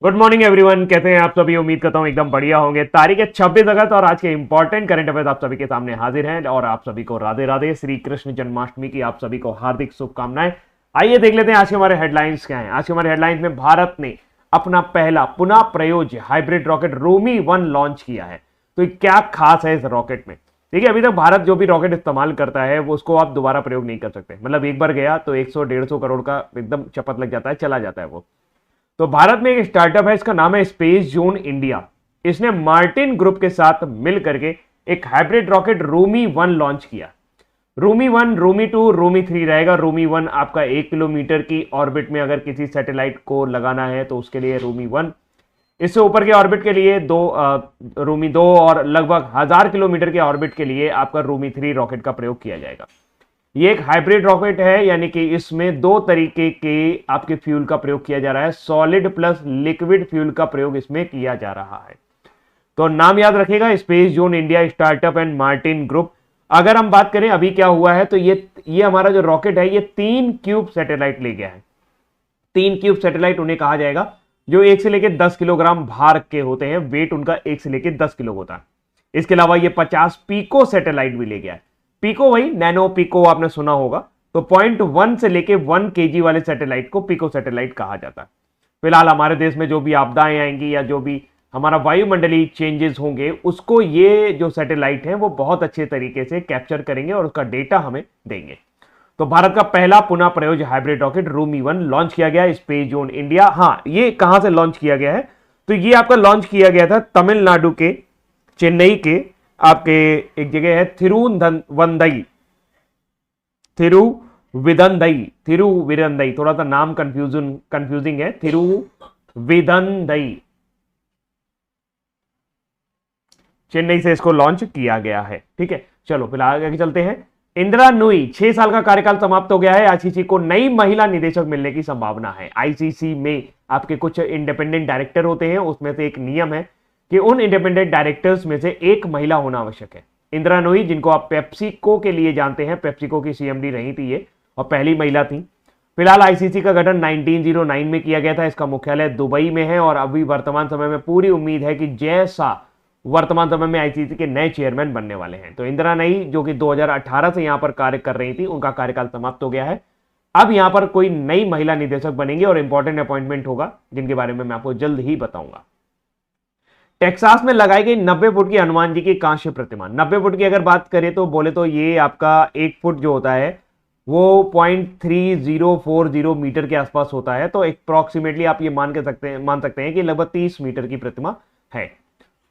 Good morning everyone, कैसे हैं आप सभी। उम्मीद करता हूं एकदम बढ़िया होंगे। तारीख है 26 अगस्त और आज के इंपॉर्टेंट करंट अफेयर्स आप सभी के सामने हाजिर हैं और आप सभी को राधे राधे। श्री कृष्ण जन्माष्टमी की आप सभी को हार्दिक शुभकामनाएं। आइए देख लेते हैं आज के हमारे हेडलाइंस क्या हैं। आज के हमारे हेडलाइंस में भारत ने अपना पहला पुनः प्रयोज्य हाइब्रिड रॉकेट रोमी 1 लॉन्च किया है। तो क्या खास है इस रॉकेट में? देखिए, अभी तक भारत जो भी रॉकेट इस्तेमाल करता है वो उसको आप दोबारा प्रयोग नहीं कर सकते। मतलब एक बार गया तो 100-150 करोड़ का एकदम चपत लग जाता है, चला जाता है वो। तो भारत में एक स्टार्टअप है, इसका नाम है स्पेस जोन इंडिया। इसने मार्टिन ग्रुप के साथ मिल करके एक हाइब्रिड रॉकेट रूमी 1 लॉन्च किया। रूमी 1, रूमी 2, रूमी 3 रहेगा। रूमी 1 आपका 1 किलोमीटर की ऑर्बिट में अगर किसी सैटेलाइट को लगाना है तो उसके लिए रूमी 1। इससे ऊपर के ऑर्बिट के लिए रूमी 2 और लगभग 1000 किलोमीटर के ऑर्बिट के लिए आपका रूमी 3 रॉकेट का प्रयोग किया जाएगा। ये एक हाइब्रिड रॉकेट है, यानी कि इसमें दो तरीके के आपके फ्यूल का प्रयोग किया जा रहा है। सॉलिड प्लस लिक्विड फ्यूल का प्रयोग इसमें किया जा रहा है। तो नाम याद रखेगा, space zone India startup and Martin group. अगर हम बात करें अभी क्या हुआ है तो ये हमारा जो रॉकेट है ये 3 क्यूब सैटेलाइट ले गया है। 3 क्यूब सैटेलाइट उन्हें कहा जाएगा जो 1 से लेकर 10 किलोग्राम भार के होते हैं। वेट उनका 1 से लेकर 10 किलो होता है। इसके अलावा ये 50 पीको सैटेलाइट भी ले गया है। पीको वही नैनो पीको आपने सुना होगा। तो 0.1 से लेके 1 केजी वाले सैटेलाइट को पीको सैटेलाइट कहा जाता है। फिलहाल हमारे देश में जो भी आपदाएं आएंगी या जो भी हमारा वायुमंडलीय चेंजेस होंगे उसको ये जो सैटेलाइट हैं वो बहुत अच्छे तरीके से कैप्चर करेंगे और उसका डेटा हमें देंगे। तो भारत का पहला पुनः प्रयोज्य हाइब्रिड रॉकेट रूमी 1 लॉन्च किया गया स्पेस जोन इंडिया। हाँ, ये कहां से लॉन्च किया गया है तो ये आपका लॉन्च किया गया था तमिलनाडु के चेन्नई के आपके एक जगह है थिरुविदंदई। थोड़ा सा नाम कंफ्यूजिंग है। थिरुविदंदई, चेन्नई से इसको लॉन्च किया गया है। ठीक है, चलो फिलहाल आगे चलते हैं। इंदिरा नुई 6 साल का कार्यकाल समाप्त हो गया है। आईसीसी को नई महिला निदेशक मिलने की संभावना है। आईसीसी में आपके कुछ इंडिपेंडेंट डायरेक्टर होते हैं, उसमें से एक नियम है कि उन इंडिपेंडेंट डायरेक्टर्स में से एक महिला होना आवश्यक है। इंदिरा नोई, जिनको आप पेप्सिको के लिए जानते हैं, पेप्सिको की सीएमडी रही थी ये और पहली महिला थी। फिलहाल आईसीसी का गठन 1909 में किया गया था। इसका मुख्यालय दुबई में है और अभी वर्तमान समय में पूरी उम्मीद है कि जैसा वर्तमान समय में आईसीसी के नए चेयरमैन बनने वाले हैं। तो इंदिरा नई जो कि 2018 से यहां पर कार्य कर रही थी, उनका कार्यकाल समाप्त हो गया है। अब यहां पर कोई नई महिला निदेशक बनेंगे और इंपॉर्टेंट अपॉइंटमेंट होगा जिनके बारे में मैं आपको जल्द ही बताऊंगा। टेक्सास में लगाई गई 90 फुट की हनुमान जी की कांस्य प्रतिमा। 90 फुट की अगर बात करें तो बोले तो ये आपका 1 फुट जो होता है वो 0.3040 मीटर के आसपास होता है। तो अप्रोक्सीमेटली आप ये मान सकते हैं कि लगभग 30 मीटर की प्रतिमा है।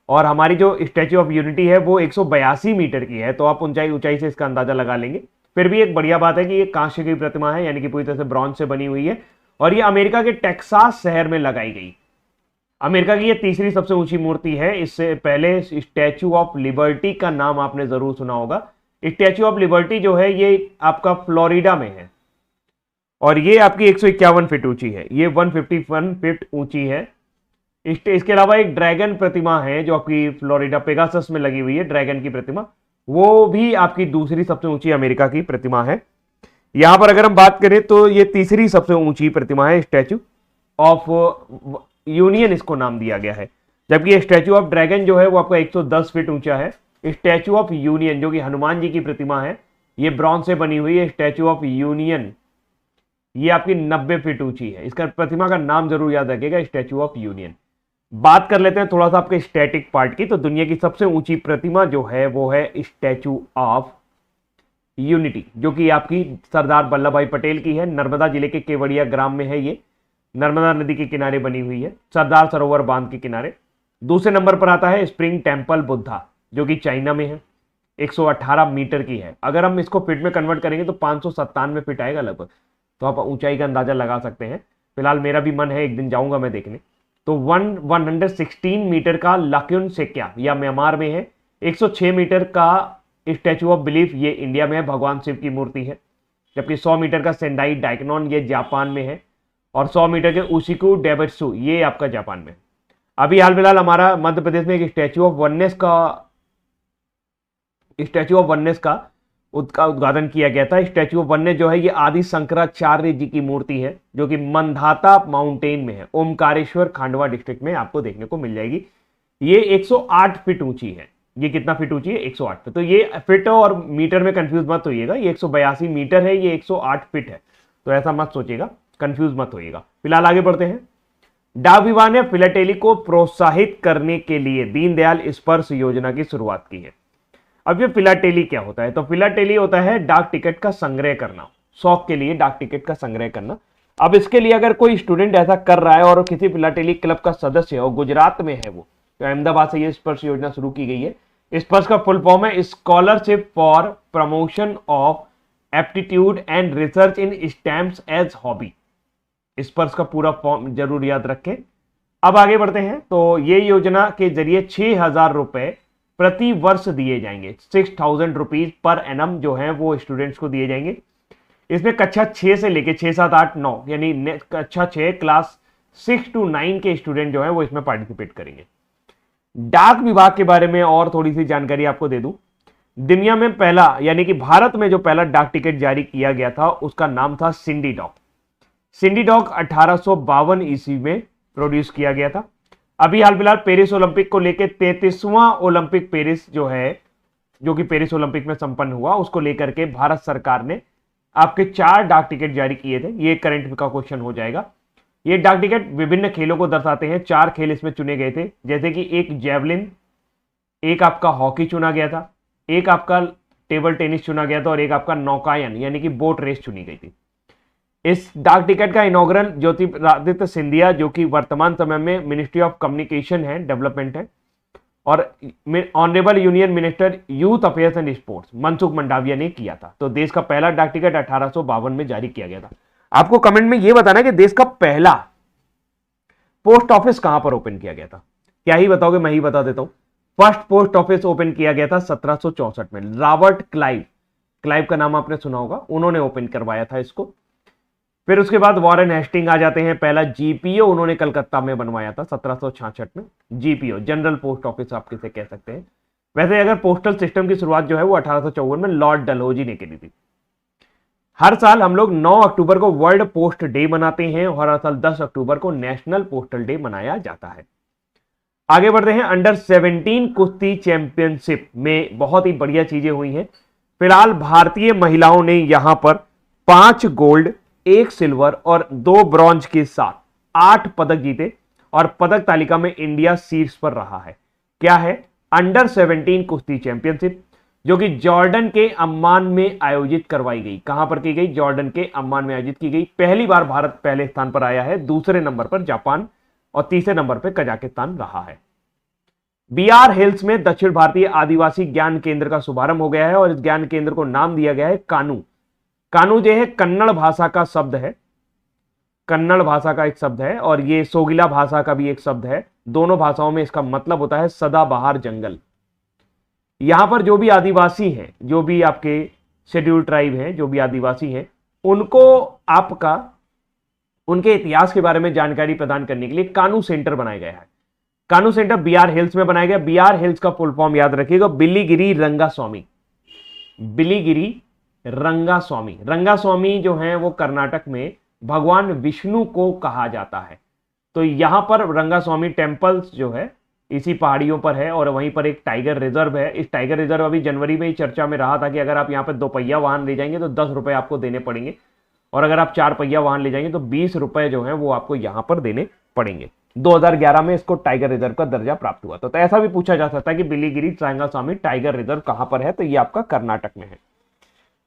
और हमारी जो स्टैच्यू ऑफ यूनिटी है वो 182 मीटर की है। तो आप ऊंचाई से इसका अंदाजा लगा लेंगे। फिर भी एक बढ़िया बात है कि ये कांस्य की प्रतिमा है, यानी कि पूरी तरह से ब्रॉन्ज से बनी हुई है और ये अमेरिका के टेक्सास शहर में लगाई गई। अमेरिका की ये तीसरी सबसे ऊंची मूर्ति है। इससे पहले स्टैच्यू ऑफ लिबर्टी का नाम आपने जरूर सुना होगा। स्टैच्यू ऑफ लिबर्टी जो है ये आपका फ्लोरिडा में है और ये आपकी 151 फीट ऊंची है। ये 151 फीट ऊंची है। इसके अलावा एक ड्रैगन प्रतिमा है जो आपकी फ्लोरिडा पेगासस में लगी हुई है। ड्रैगन की प्रतिमा वो भी आपकी दूसरी सबसे ऊंची अमेरिका की प्रतिमा है। यहां पर अगर हम बात करें तो ये तीसरी सबसे ऊंची प्रतिमा है, स्टैच्यू ऑफ यूनियन इसको नाम दिया गया है। जबकि स्टैच्यू ऑफ ड्रैगन जो है वो आपका 110 फीट ऊंचा है। स्टैच्यू ऑफ यूनियन जो कि हनुमान जी की प्रतिमा है, ये ब्रॉन्ज से बनी हुई है। स्टैच्यू ऑफ यूनियन ये आपकी 90 फीट ऊंची है। इसका प्रतिमा का नाम जरूर याद रखिएगा, स्टैच्यू ऑफ यूनियन। बात कर लेते हैं थोड़ा सा आपके स्टैटिक पार्ट की। तो दुनिया की सबसे ऊंची प्रतिमा जो है वो है स्टैच्यू ऑफ यूनिटी, जो कि आपकी सरदार वल्लभ भाई पटेल की है। नर्मदा जिले के केवड़िया ग्राम में है। ये नर्मदा नदी के किनारे बनी हुई है, सरदार सरोवर बांध के किनारे। दूसरे नंबर पर आता है स्प्रिंग टेम्पल बुद्धा, जो कि चाइना में है। 118 मीटर की है। अगर हम इसको फीट में कन्वर्ट करेंगे तो 597 फीट आएगा लगभग। तो आप ऊंचाई का अंदाजा लगा सकते हैं। फिलहाल मेरा भी मन है, एक दिन जाऊंगा मैं देखने। तो 116 मीटर का लाक्यून सेक्या या म्यांमार में है। 106 मीटर का स्टैच्यू ऑफ बिलीफ ये इंडिया में है, भगवान शिव की मूर्ति है। जबकि 100 मीटर का सेंडाई डाइकनॉन ये जापान में है और 100 मीटर के उशिकू डेबेट्सु ये आपका जापान में। अभी हाल फिलहाल हमारा मध्य प्रदेश में एक स्टैच्यू ऑफ वननेस का उसका उद्घाटन किया गया था। स्टैच्यू ऑफ वननेस जो है ये आदि शंकराचार्य जी की मूर्ति है, जो कि मंधाता माउंटेन में है, ओमकारेश्वर खांडवा डिस्ट्रिक्ट में आपको देखने को मिल जाएगी। ये 108 फीट ऊंची है। ये कितना फीट ऊंची है? 108 फीट। तो ये फीट और मीटर में कंफ्यूज मत होइएगा, ये 182 मीटर है, ये 108 फीट है, तो ऐसा मत सोचिएगा, कंफ्यूज मत होइएगा। फिलहाल आगे बढ़ते हैं। डाक विभाग ने फिलाटेली को प्रोत्साहित करने के लिए दीनदयाल स्पर्श योजना की शुरुआत की है। अब ये फिलाटेली क्या होता है? तो फिलाटेली होता है डाक टिकट का संग्रह करना, शौक के लिए डाक टिकट का संग्रह करना। अब इसके लिए अगर कोई स्टूडेंट ऐसा कर रहा है और किसी फिलाटेली क्लब का सदस्य है और गुजरात में है वो, तो अहमदाबाद से ये स्पर्श योजना शुरू की गई है। स्पर्श का फुल फॉर्म है scholarship for promotion of aptitude and research in stamps as hobby. Sparsh का पूरा फॉर्म जरूर याद रखें। अब आगे बढ़ते हैं। तो ये योजना के जरिए 6,000 रुपए प्रति वर्ष दिए जाएंगे। 6,000 रुपीज पर एनम जो है वो स्टूडेंट्स को दिए जाएंगे। इसमें कक्षा 6 से लेके 6, 7, 8, 9 यानी कक्षा 6 क्लास 6 to 9 के स्टूडेंट जो है वो इसमें पार्टिसिपेट करेंगे। डाक विभाग के बारे में और थोड़ी सी जानकारी आपको दे दूं। दुनिया में पहला यानी कि भारत में जो पहला डाक टिकट जारी किया गया था उसका नाम था सिंडी डॉक। सिंडी डॉक 1852 ईस्वी में प्रोड्यूस किया गया था। अभी हाल फिलहाल पेरिस ओलंपिक को लेकर 33वां ओलंपिक पेरिस जो है, जो कि पेरिस ओलंपिक में संपन्न हुआ, उसको लेकर के भारत सरकार ने आपके 4 डाक टिकट जारी किए थे। ये करंट का क्वेश्चन हो जाएगा। ये डाक टिकट विभिन्न खेलों को दर्शाते हैं। 4 खेल इसमें चुने गए थे, जैसे कि एक जेवलिन, एक आपका हॉकी चुना गया था, एक आपका टेबल टेनिस चुना गया था और एक आपका नौकायन यानी कि बोट रेस चुनी गई थी। इस डाक टिकट का इनॉग्रल ज्योतिरादित्य सिंधिया, जो कि वर्तमान समय में मिनिस्ट्री ऑफ कम्युनिकेशन है, डेवलपमेंट है, और honourable union minister youth affairs and sports Mansukh Mandaviya ने किया था। तो देश का पहला डाक टिकट 1852 में जारी किया गया था। आपको कमेंट में यह बताना कि देश का पहला पोस्ट ऑफिस कहां पर ओपन किया गया था। क्या ही बताओगे, मैं ही बता देता हूं। फर्स्ट पोस्ट ऑफिस ओपन किया गया था 1764 में। रॉबर्ट क्लाइव, क्लाइव का नाम आपने सुना होगा, उन्होंने ओपन करवाया था इसको। फिर उसके बाद वॉरेन हेस्टिंग आ जाते हैं। पहला जीपीओ उन्होंने कलकत्ता में बनवाया था 1766 में। जीपीओ जनरल पोस्ट ऑफिस आप किसे कह सकते हैं। वैसे अगर पोस्टल सिस्टम की शुरुआत जो है वो 1854 में लॉर्ड डलहौजी ने करी थी। हर साल हम लोग 9 अक्टूबर को वर्ल्ड पोस्ट डे मनाते हैं और हर साल 10 अक्टूबर को नेशनल पोस्टल डे मनाया जाता है। आगे बढ़ते हैं। अंडर 17 कुश्ती चैंपियनशिप में बहुत ही बढ़िया चीजें हुई हैं। फिलहाल भारतीय महिलाओं ने यहां पर 5 गोल्ड, 1 सिल्वर और 2 ब्रॉन्ज के साथ 8 पदक जीते और पदक तालिका में इंडिया शीर्ष पर रहा है। क्या है? अंडर 17 कुश्ती चैंपियनशिप, जो कि जॉर्डन के अम्मान में आयोजित करवाई गई। कहां पर की गई? जॉर्डन के अम्मान में आयोजित की गई। पहली बार भारत पहले स्थान पर आया है, दूसरे नंबर पर जापान और तीसरे नंबर पर कजाकिस्तान रहा है। बीआर हिल्स में दक्षिण भारतीय आदिवासी ज्ञान केंद्र का शुभारंभ हो गया है और इस ज्ञान केंद्र को नाम दिया गया है कानू। कानू जो है कन्नड़ भाषा का शब्द है, कन्नड़ भाषा का एक शब्द है और ये सोगिला भाषा का भी एक शब्द है। दोनों भाषाओं में इसका मतलब होता है सदाबहार जंगल। यहां पर जो भी आदिवासी हैं, जो भी आपके शेड्यूल ट्राइब हैं, जो भी आदिवासी हैं, उनको आपका उनके इतिहास के बारे में जानकारी प्रदान करने के लिए कानू सेंटर बनाया गया है। कानू सेंटर बीआर हिल्स में बनाया गया। बीआर हिल्स का फुल फॉर्म याद रखिएगा, बिलीगिरी रंगास्वामी। बिलीगिरी रंगास्वामी। रंगास्वामी जो है वो कर्नाटक में भगवान विष्णु को कहा जाता है। तो यहां पर रंगास्वामी टेम्पल्स जो है इसी पहाड़ियों पर है और वहीं पर एक टाइगर रिजर्व है। इस टाइगर रिजर्व अभी जनवरी में ही चर्चा में रहा था कि अगर आप यहाँ पे 2 पहिया वाहन ले जाएंगे तो 10 रुपए आपको देने पड़ेंगे और अगर आप 4 पहिया वाहन ले जाएंगे तो 20 रुपए जो है वो आपको यहां पर देने पड़ेंगे। 2011 में इसको टाइगर रिजर्व का दर्जा प्राप्त हुआ। तो ऐसा भी पूछा जा सकता है कि बिलीगिरी रंगास्वामी टाइगर रिजर्व कहां पर है, तो ये आपका कर्नाटक में है।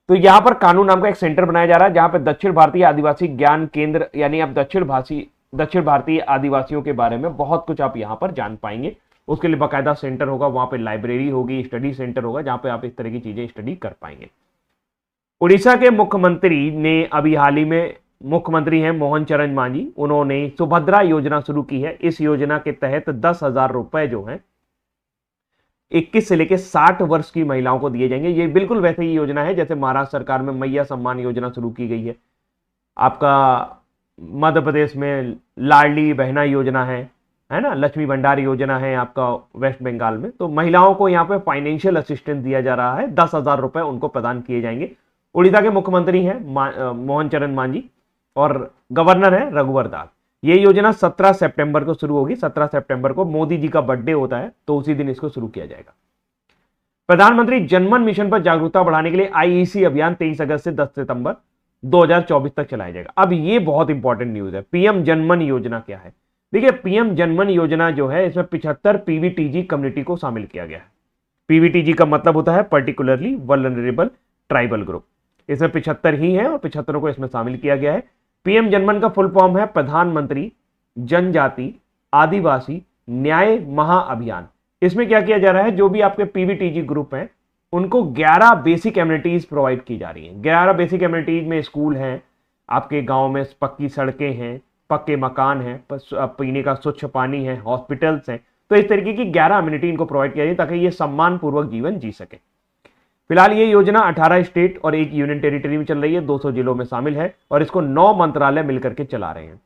तो यहां पर कानू नाम का एक सेंटर बनाया जा रहा है जहां पर दक्षिण भारतीय आदिवासी ज्ञान केंद्र, यानी आप दक्षिण भारतीय आदिवासियों के बारे में बहुत कुछ आप यहां पर जान पाएंगे। उसके लिए बाकायदा सेंटर होगा, वहां पे लाइब्रेरी होगी, स्टडी सेंटर होगा जहां पे आप इस तरह की चीजें स्टडी कर पाएंगे। उड़ीसा के मुख्यमंत्री ने अभी हाल ही में, मुख्यमंत्री हैं मोहन चरण मांझी, उन्होंने सुभद्रा योजना शुरू की है। इस योजना के तहत 10,000 रुपए जो है 21 से लेकर 60 वर्ष की महिलाओं को दिए जाएंगे। ये बिल्कुल वैसे ही योजना है जैसे महाराष्ट्र सरकार में मैया सम्मान योजना शुरू की गई है, आपका मध्य प्रदेश में लाडली बहना योजना है है ना, लक्ष्मी भंडार योजना है आपका वेस्ट बंगाल में, तो महिलाओं को यहाँ पे फाइनेंशियल असिस्टेंस दिया जा रहा है, 10,000 रुपए उनको प्रदान किए जाएंगे। उड़ीसा के मुख्यमंत्री हैं मोहन चरण मांझी और गवर्नर है रघुवर दास। ये योजना 17 सितंबर को शुरू होगी। 17 सितंबर को मोदी जी का बर्थडे होता है, तो उसी दिन इसको शुरू किया जाएगा। प्रधानमंत्री जनमन मिशन पर जागरूकता बढ़ाने के लिए आईईसी अभियान 23 अगस्त से 10 सितंबर 2024 तक चलाया जाएगा। अब ये बहुत इंपॉर्टेंट न्यूज है। पीएम जनमन योजना क्या है? देखिए, पीएम जनमन योजना जो है, इसमें 75 पीवीटीजी कम्युनिटी को शामिल किया गया है। पीवीटीजी का मतलब होता है पर्टिकुलरली वल्नरेबल ट्राइबल ग्रुप। इसमें 75 ही है और 75 को इसमें शामिल किया गया है। पीएम जनमन का फुल फॉर्म है प्रधानमंत्री जनजाति आदिवासी न्याय महाअभियान। इसमें क्या किया जा रहा है, जो भी आपके पीवीटीजी ग्रुप हैं उनको 11 बेसिक एमिनिटीज प्रोवाइड की जा रही हैं। 11 बेसिक एमिनिटीज में स्कूल हैं, आपके गांव में पक्की सड़कें हैं, पक्के मकान हैं, पीने का स्वच्छ पानी है, हॉस्पिटल्स हैं। तो इस तरीके की 11 एमिनिटी इनको प्रोवाइड किया जाए ताकि ये सम्मान पूर्वक जीवन जी सके। फिलहाल ये योजना 18 स्टेट और 1 यूनियन टेरिटरी में चल रही है, 200 जिलों में शामिल है और इसको 9 मंत्रालय मिलकर के चला रहे हैं।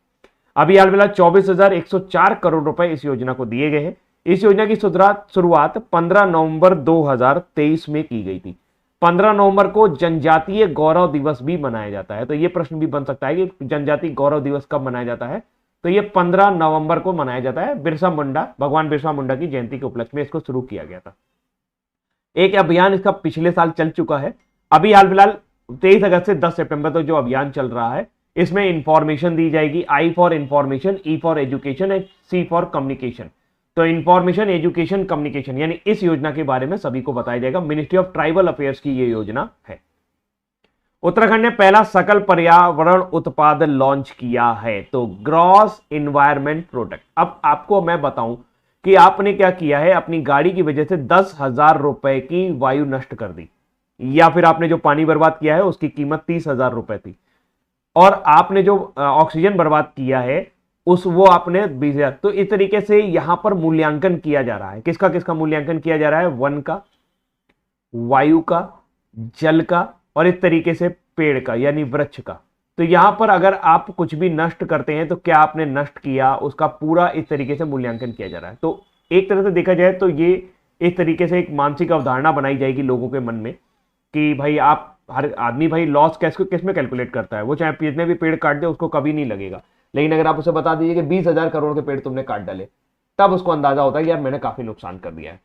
अभी हाल फिलहाल 24,104 करोड़ रुपए इस योजना को दिए गए हैं। इस योजना की शुरुआत 15 नवंबर 2023 में की गई थी। 15 नवंबर को जनजातीय गौरव दिवस भी मनाया जाता है। तो यह प्रश्न भी बन सकता है कि जनजातीय गौरव दिवस कब मनाया जाता है? तो यह 15 नवंबर को मनाया जाता है। भगवान बिरसा मुंडा की जयंती के उपलक्ष्य में इसको शुरू किया गया था। एक अभियान इसका पिछले साल चल चुका है। अभी हाल फिलहाल 23 अगस्त से 10 सितंबर तक जो अभियान चल रहा है, इसमें इंफॉर्मेशन दी जाएगी। I for information, E for education and C for communication. तो इंफॉर्मेशन, एजुकेशन, कम्युनिकेशन यानी इस योजना के बारे में सभी को बताया जाएगा। मिनिस्ट्री ऑफ ट्राइबल अफेयर्स की ये योजना है। उत्तराखंड ने पहला सकल पर्यावरण उत्पाद लॉन्च किया है, तो ग्रॉस इन्वायरमेंट प्रोडक्ट। अब आपको मैं बताऊं कि आपने क्या किया है, अपनी गाड़ी की वजह से 10,000 रुपए की वायु नष्ट कर दी, या फिर आपने जो पानी बर्बाद किया है उसकी कीमत 30,000 रुपए थी, और आपने जो ऑक्सीजन बर्बाद किया है वो आपने 20,000। तो इस तरीके से यहां पर मूल्यांकन किया जा रहा है। किसका किसका मूल्यांकन किया जा रहा है? वन का, वायु का, जल का और इस तरीके से पेड़ का यानी वृक्ष का। तो यहां पर अगर आप कुछ भी नष्ट करते हैं तो क्या आपने नष्ट किया, उसका पूरा इस तरीके से मूल्यांकन किया जा रहा है। तो एक तरह से देखा जाए तो ये इस तरीके से एक मानसिक अवधारणा बनाई जाएगी लोगों के मन में कि भाई आप, हर आदमी भाई लॉस किस में कैलकुलेट करता है, वो चाहे जितने भी पेड़ काट दे उसको कभी नहीं लगेगा। लेकिन अगर आप उसे बता दीजिए कि 20,000 करोड़ के पेड़ तुमने काट डाले, तब उसको अंदाजा होता है कि यार मैंने काफी नुकसान कर दिया है।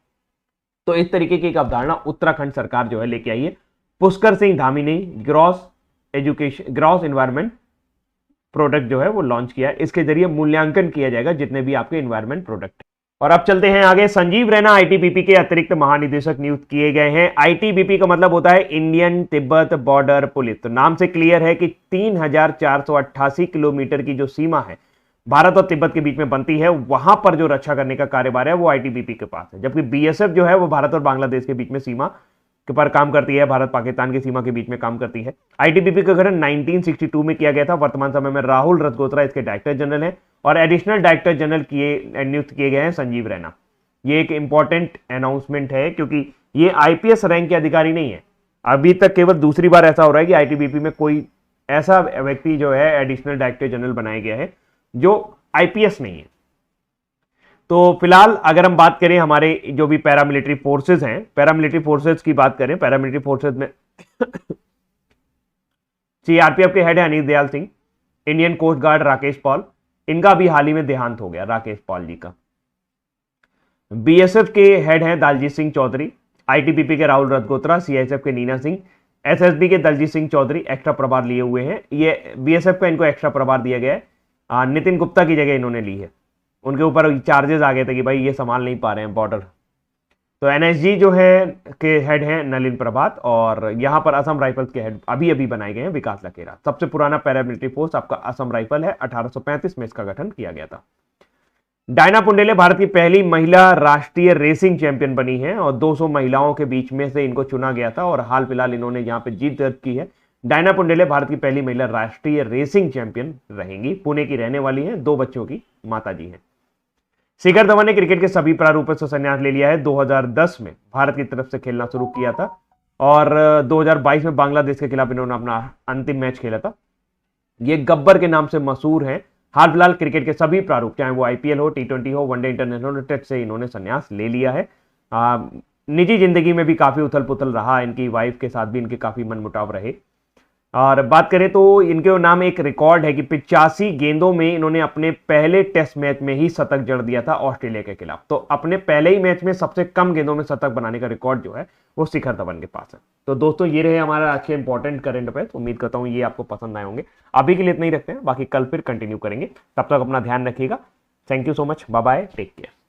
तो इस तरीके की एक अवधारणा उत्तराखंड सरकार जो है लेके आई है। पुष्कर सिंह धामी ने ग्रॉस इन्वायरमेंट प्रोडक्ट जो है वो लॉन्च किया है। इसके जरिए मूल्यांकन किया जाएगा जितने भी आपके इन्वायरमेंट प्रोडक्ट। और अब चलते हैं आगे। संजीव रैना आईटीबीपी के अतिरिक्त महानिदेशक नियुक्त किए गए हैं। आईटीबीपी का मतलब होता है इंडियन तिब्बत बॉर्डर पुलिस। तो नाम से क्लियर है कि 3,488 किलोमीटर की जो सीमा है भारत और तिब्बत के बीच में बनती है, वहां पर जो रक्षा करने का कार्यभार है वो आईटीबीपी के पास है। जबकि बीएसएफ जो है वो भारत और बांग्लादेश के बीच में सीमा के पर काम करती है, भारत पाकिस्तान की सीमा के बीच में काम करती है। आईटीबीपी का गठन 1962 में किया गया था। वर्तमान समय में राहुल रजगोत्रा इसके डायरेक्टर जनरल हैं और एडिशनल डायरेक्टर जनरल नियुक्त किए गए हैं संजीव रैना। ये एक इंपॉर्टेंट अनाउंसमेंट है क्योंकि ये आईपीएस रैंक के अधिकारी नहीं है। अभी तक केवल दूसरी बार ऐसा हो रहा है कि आईटीबीपी में कोई ऐसा व्यक्ति जो है एडिशनल डायरेक्टर जनरल बनाया गया है जो आईपीएस नहीं है। तो फिलहाल अगर हम बात करें हमारे जो भी पैरामिलिट्री फोर्सेज हैं, पैरामिलिट्री फोर्सेज की बात करें, पैरामिलिट्री फोर्सेज में सीआरपीएफ के हेड है Anil Dayal Singh, Indian coast guard Rakesh Paul, इनका भी हाल ही में देहांत हो गया राकेश पॉल जी का। बीएसएफ के हेड हैं दालजीत सिंह चौधरी, आईटीबीपी के राहुल रजगोत्रा, सीआईएसएफ के नीना सिंह, एसएसबी के दलजीत सिंह चौधरी एक्स्ट्रा प्रभार लिए हुए हैं। ये बीएसएफ का इनको एक्स्ट्रा प्रभार दिया गया है। नितिन गुप्ता की जगह इन्होंने ली है। उनके ऊपर चार्जेस आ गए थे कि भाई ये संभाल नहीं पा रहे हैं बॉर्डर। तो एनएसजी जो है के हेड हैं नलिन प्रभात, और यहां पर असम राइफल्स के हेड अभी बनाए गए हैं विकास लकेरा। सबसे पुराना पैरामिलिट्री फोर्स आपका असम राइफल है, 1835 में इसका गठन किया गया था। डायना पुंडेले भारत की पहली महिला राष्ट्रीय रेसिंग चैंपियन बनी है और 200 महिलाओं के बीच में से इनको चुना गया था और हाल फिलहाल इन्होंने यहां पे जीत दर्ज की है। डायना पुंडेले भारत की पहली महिला राष्ट्रीय रेसिंग चैंपियन रहेंगी। पुणे की रहने वाली हैं, 2 बच्चों की माता जी हैं। शिखर धवन ने क्रिकेट के सभी प्रारूपों से संन्यास ले लिया है। 2010 में भारत की तरफ से खेलना शुरू किया था और 2022 में बांग्लादेश के खिलाफ इन्होंने अपना अंतिम मैच खेला था। ये गब्बर के नाम से मशहूर हैं हाल फिलहाल क्रिकेट के सभी प्रारूप, चाहे वो आईपीएल हो, टी20 हो, वनडे इंटरनेशनल टेस्ट से इन्होंने संन्यास ले लिया है। निजी जिंदगी में भी काफी उथल पुथल रहा, इनकी वाइफ के साथ भी इनके काफी मनमुटाव रहे। और बात करें तो इनके नाम एक रिकॉर्ड है कि 85 गेंदों में इन्होंने अपने पहले टेस्ट मैच में ही शतक जड़ दिया था ऑस्ट्रेलिया के खिलाफ। तो अपने पहले ही मैच में सबसे कम गेंदों में शतक बनाने का रिकॉर्ड जो है वो शिखर धवन के पास है। तो दोस्तों ये रहे हमारा आज के इंपॉर्टेंट करंट अफेयर। उम्मीद करता हूं ये आपको पसंद आए होंगे। अभी के लिए इतना ही रखते हैं, बाकी कल फिर कंटिन्यू करेंगे। तब तक अपना ध्यान रखिएगा। Thank you so much, bye bye, take care.